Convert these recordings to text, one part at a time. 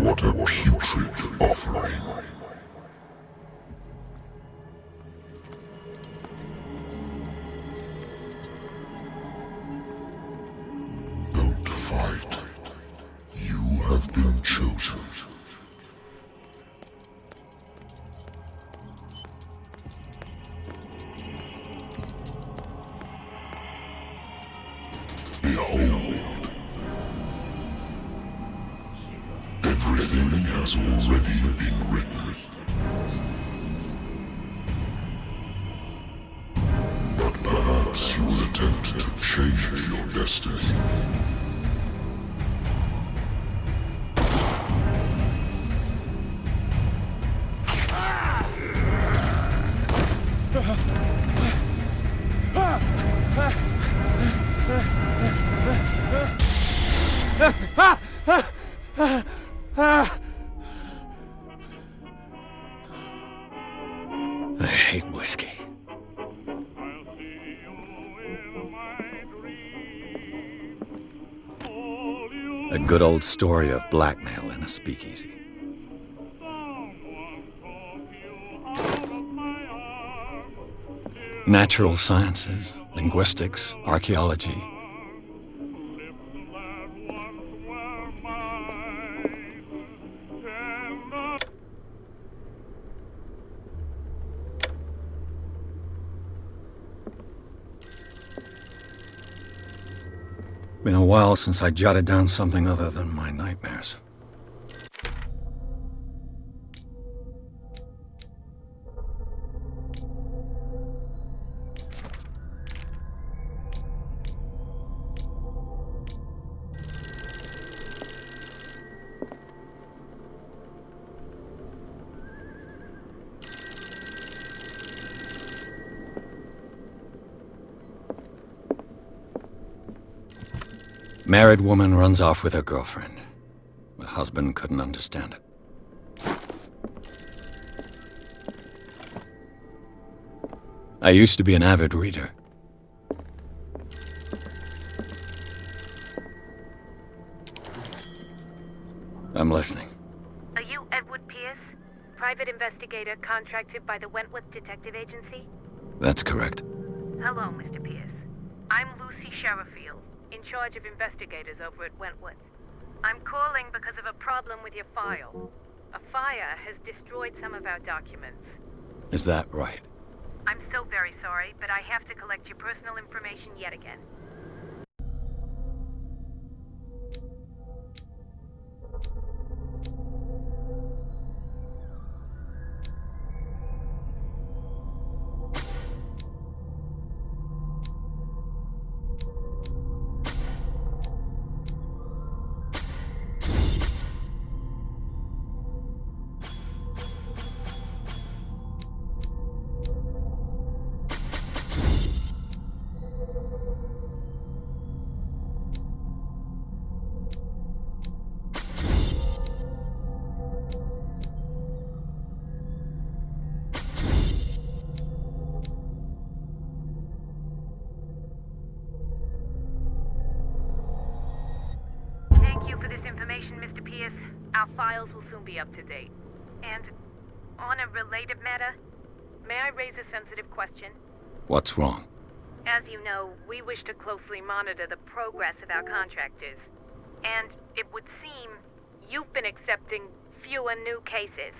What a putrid offering. Don't fight. You have been chosen. Behold. Everything has already been written. But perhaps you will attempt to change your destiny. I hate whiskey. A good old story of blackmail in a speakeasy. Natural sciences, linguistics, archaeology. Been a while since I jotted down something other than my nightmares. Married woman runs off with her girlfriend. The husband couldn't understand it. I used to be an avid reader. I'm listening. Are you Edward Pierce, private investigator contracted by the Wentworth Detective Agency? That's correct. Hello, Mr. Pierce. I'm Lucy Sherifield, in charge of investigators over at Wentworth. I'm calling because of a problem with your file. A fire has destroyed some of our documents. Is that right? I'm so very sorry, but I have to collect your personal information yet again. Our files will soon be up to date. And on a related matter, may I raise a sensitive question? What's wrong? As you know, we wish to closely monitor the progress of our contractors. And it would seem you've been accepting fewer new cases.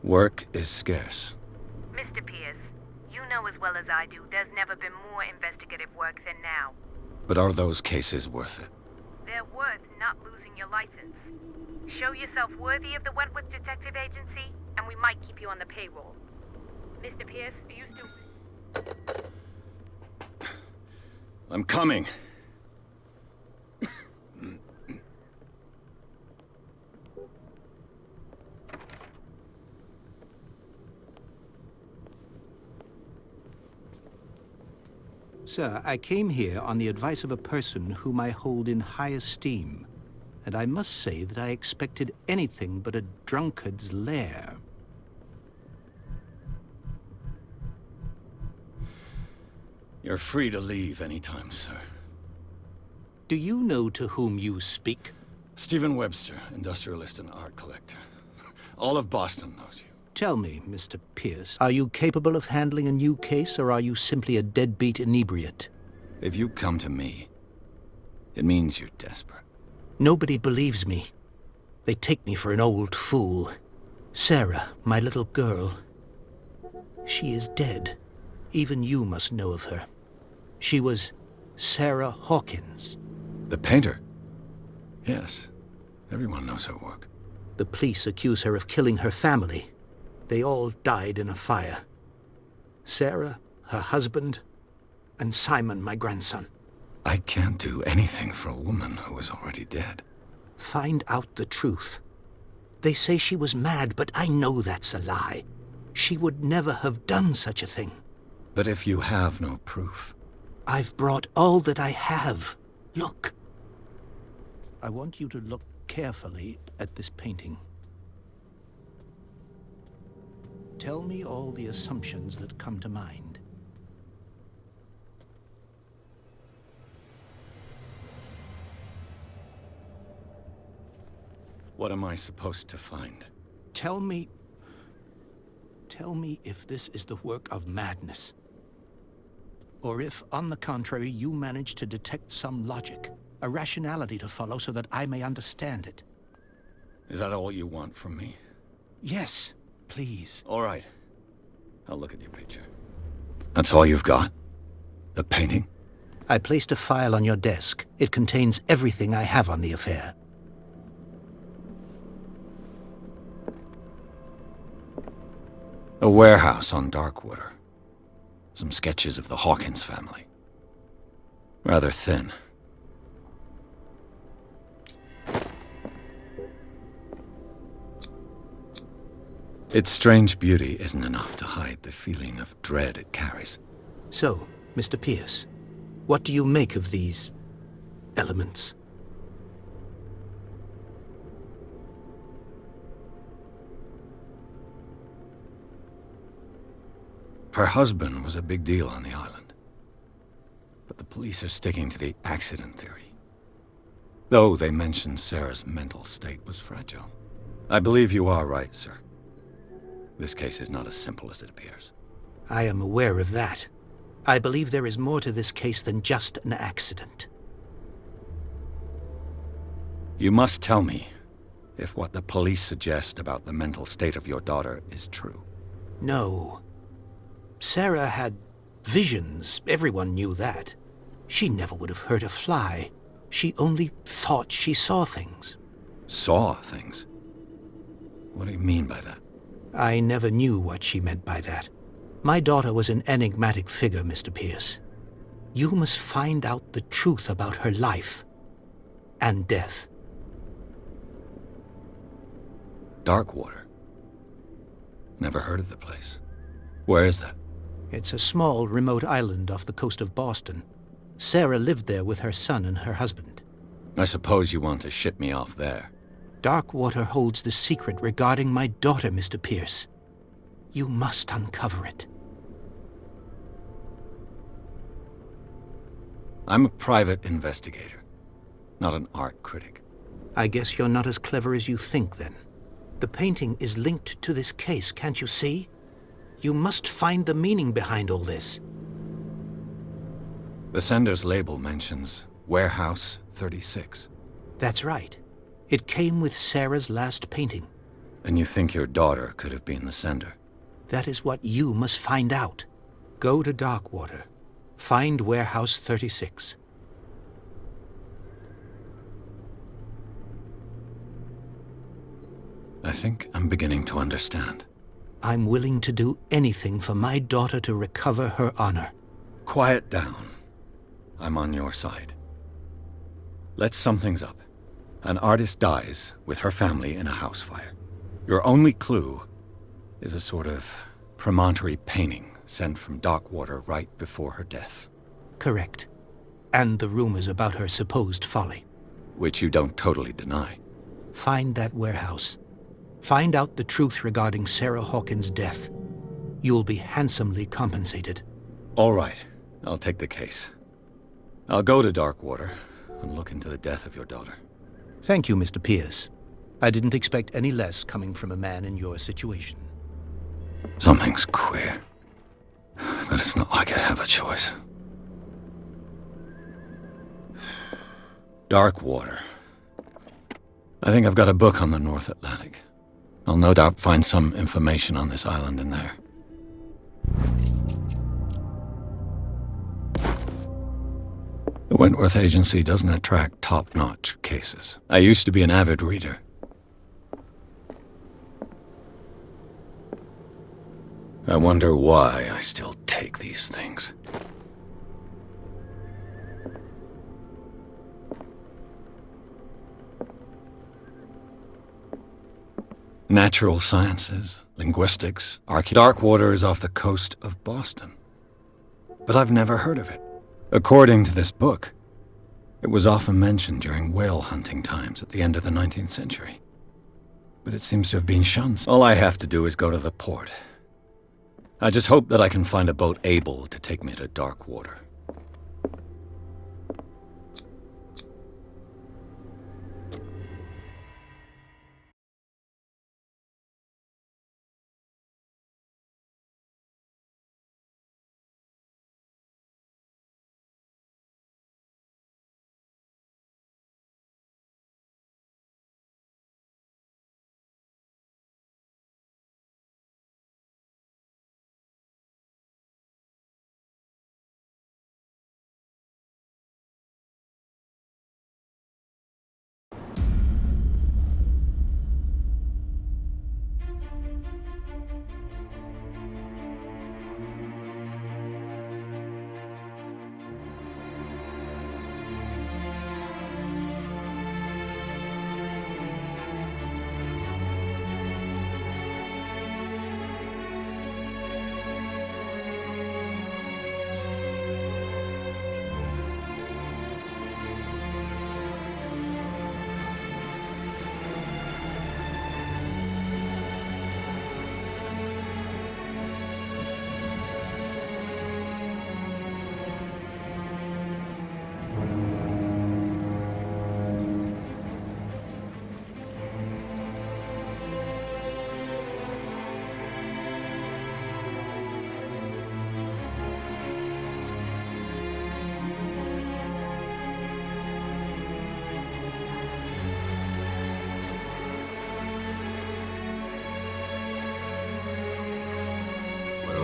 Work is scarce. Mr. Pierce, you know as well as I do, there's never been more investigative work than now. But are those cases worth it? They're worth not losing your license. Show yourself worthy of the Wentworth Detective Agency, and we might keep you on the payroll. Mr. Pierce, are you still... I'm coming. Sir, I came here on the advice of a person whom I hold in high esteem, and I must say that I expected anything but a drunkard's lair. You're free to leave anytime, sir. Do you know to whom you speak? Stephen Webster, industrialist and art collector. All of Boston knows you. Tell me, Mr. Pierce, are you capable of handling a new case, or are you simply a deadbeat inebriate? If you come to me, it means you're desperate. Nobody believes me. They take me for an old fool. Sarah, my little girl, she is dead. Even you must know of her. She was Sarah Hawkins. The painter? Yes. Everyone knows her work. The police accuse her of killing her family. They all died in a fire. Sarah, her husband, and Simon, my grandson. I can't do anything for a woman who is already dead. Find out the truth. They say she was mad, but I know that's a lie. She would never have done such a thing. But if you have no proof... I've brought all that I have. Look. I want you to look carefully at this painting. Tell me all the assumptions that come to mind. What am I supposed to find? Tell me if this is the work of madness. Or if, on the contrary, you manage to detect some logic, a rationality to follow so that I may understand it. Is that all you want from me? Yes, please. All right. I'll look at your picture. That's all you've got? The painting? I placed a file on your desk. It contains everything I have on the affair. A warehouse on Darkwater. Some sketches of the Hawkins family. Rather thin. Its strange beauty isn't enough to hide the feeling of dread it carries. So, Mr. Pierce, what do you make of these elements? Her husband was a big deal on the island. But the police are sticking to the accident theory. Though they mention Sarah's mental state was fragile. I believe you are right, sir. This case is not as simple as it appears. I am aware of that. I believe there is more to this case than just an accident. You must tell me if what the police suggest about the mental state of your daughter is true. No. Sarah had visions. Everyone knew that. She never would have hurt a fly. She only thought she saw things. Saw things? What do you mean by that? I never knew what she meant by that. My daughter was an enigmatic figure, Mr. Pierce. You must find out the truth about her life and death. Darkwater? Never heard of the place. Where is that? It's a small, remote island off the coast of Boston. Sarah lived there with her son and her husband. I suppose you want to ship me off there. Darkwater holds the secret regarding my daughter, Mr. Pierce. You must uncover it. I'm a private investigator, not an art critic. I guess you're not as clever as you think, then. The painting is linked to this case, can't you see? You must find the meaning behind all this. The sender's label mentions Warehouse 36. That's right. It came with Sarah's last painting. And you think your daughter could have been the sender? That is what you must find out. Go to Darkwater. Find Warehouse 36. I think I'm beginning to understand. I'm willing to do anything for my daughter to recover her honor. Quiet down. I'm on your side. Let's sum things up. An artist dies with her family in a house fire. Your only clue is a sort of promontory painting sent from Darkwater right before her death. Correct. And the rumors about her supposed folly. Which you don't totally deny. Find that warehouse. Find out the truth regarding Sarah Hawkins' death. You'll be handsomely compensated. All right. I'll take the case. I'll go to Darkwater and look into the death of your daughter. Thank you, Mr. Pierce. I didn't expect any less coming from a man in your situation. Something's queer. But it's not like I have a choice. Darkwater. I think I've got a book on the North Atlantic. I'll no doubt find some information on this island in there. The Wentworth Agency doesn't attract top-notch cases. I used to be an avid reader. I wonder why I still take these things. Natural sciences, linguistics, Darkwater is off the coast of Boston. But I've never heard of it. According to this book, it was often mentioned during whale hunting times at the end of the 19th century. But it seems to have been shunned. All I have to do is go to the port. I just hope that I can find a boat able to take me to Darkwater.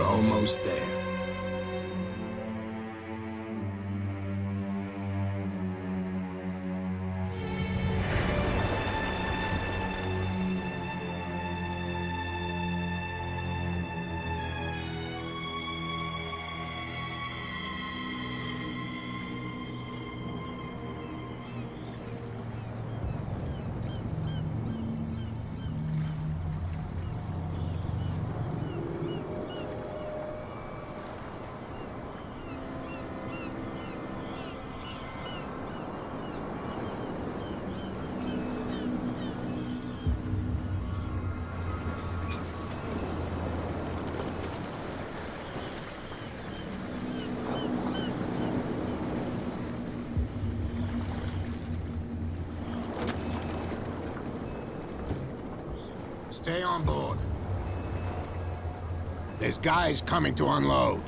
Almost there. Stay on board. There's guys coming to unload.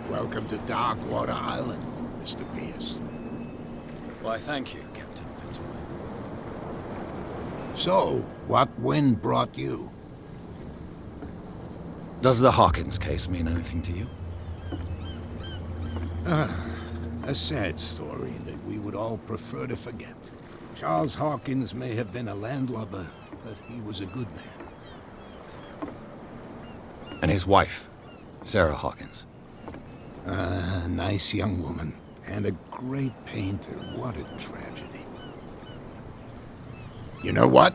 Welcome to Darkwater Island, Mr. Pierce. Why, thank you, Captain Fitzroy. So, what wind brought you? Does the Hawkins case mean anything to you? A sad story that we would all prefer to forget. Charles Hawkins may have been a landlubber, but he was a good man. And his wife, Sarah Hawkins. A nice young woman, and a great painter. What a tragedy. You know what?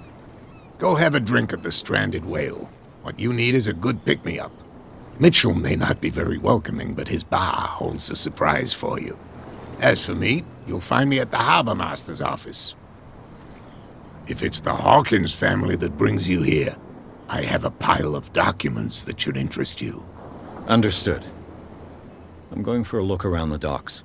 Go have a drink at the Stranded Whale. What you need is a good pick-me-up. Mitchell may not be very welcoming, but his bar holds a surprise for you. As for me, you'll find me at the Harbor Master's office. If it's the Hawkins family that brings you here, I have a pile of documents that should interest you. Understood. I'm going for a look around the docks.